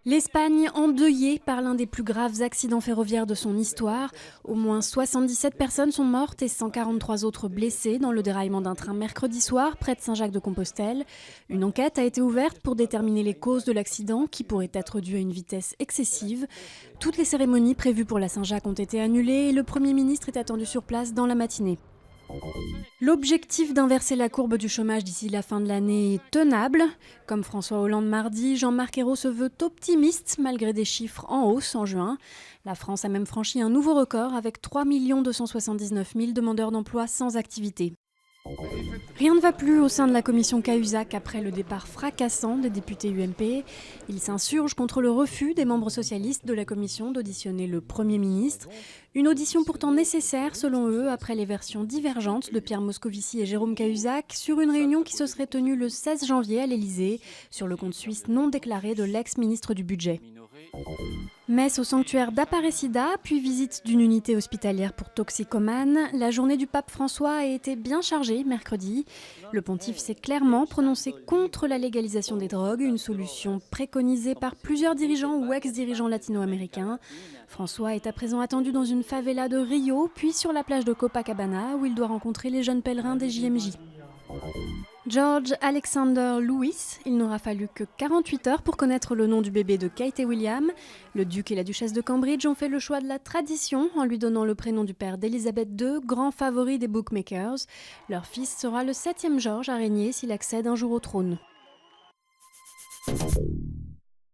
L'Espagne endeuillée par l'un des plus graves accidents ferroviaires de son histoire. Au moins 77 personnes sont mortes et 143 autres blessées dans le déraillement d'un train mercredi soir près de Saint-Jacques-de-Compostelle. Une enquête a été ouverte pour déterminer les causes de l'accident qui pourrait être dû à une vitesse excessive. Toutes les cérémonies prévues pour la Saint-Jacques ont été annulées et le Premier ministre est attendu sur place dans la matinée. L'objectif d'inverser la courbe du chômage d'ici la fin de l'année est tenable. Comme François Hollande mardi, Jean-Marc Ayrault se veut optimiste malgré des chiffres en hausse en juin. La France a même franchi un nouveau record avec 3 279 000 demandeurs d'emploi sans activité. Rien ne va plus au sein de la commission Cahuzac après le départ fracassant des députés UMP. Ils s'insurgent contre le refus des membres socialistes de la commission d'auditionner le Premier ministre. Une audition pourtant nécessaire, selon eux, après les versions divergentes de Pierre Moscovici et Jérôme Cahuzac sur une réunion qui se serait tenue le 16 janvier à l'Élysée sur le compte suisse non déclaré de l'ex-ministre du Budget. Messe au sanctuaire d'Aparecida, puis visite d'une unité hospitalière pour toxicomanes. La journée du pape François a été bien chargée mercredi. Le pontife s'est clairement prononcé contre la légalisation des drogues, une solution préconisée par plusieurs dirigeants ou ex-dirigeants latino-américains. François est à présent attendu dans une favela de Rio, puis sur la plage de Copacabana, où il doit rencontrer les jeunes pèlerins des JMJ. George Alexander Louis, il n'aura fallu que 48 heures pour connaître le nom du bébé de Kate et William. Le duc et la duchesse de Cambridge ont fait le choix de la tradition en lui donnant le prénom du père d'Elisabeth II, grand favori des bookmakers. Leur fils sera le 7e George à régner s'il accède un jour au trône.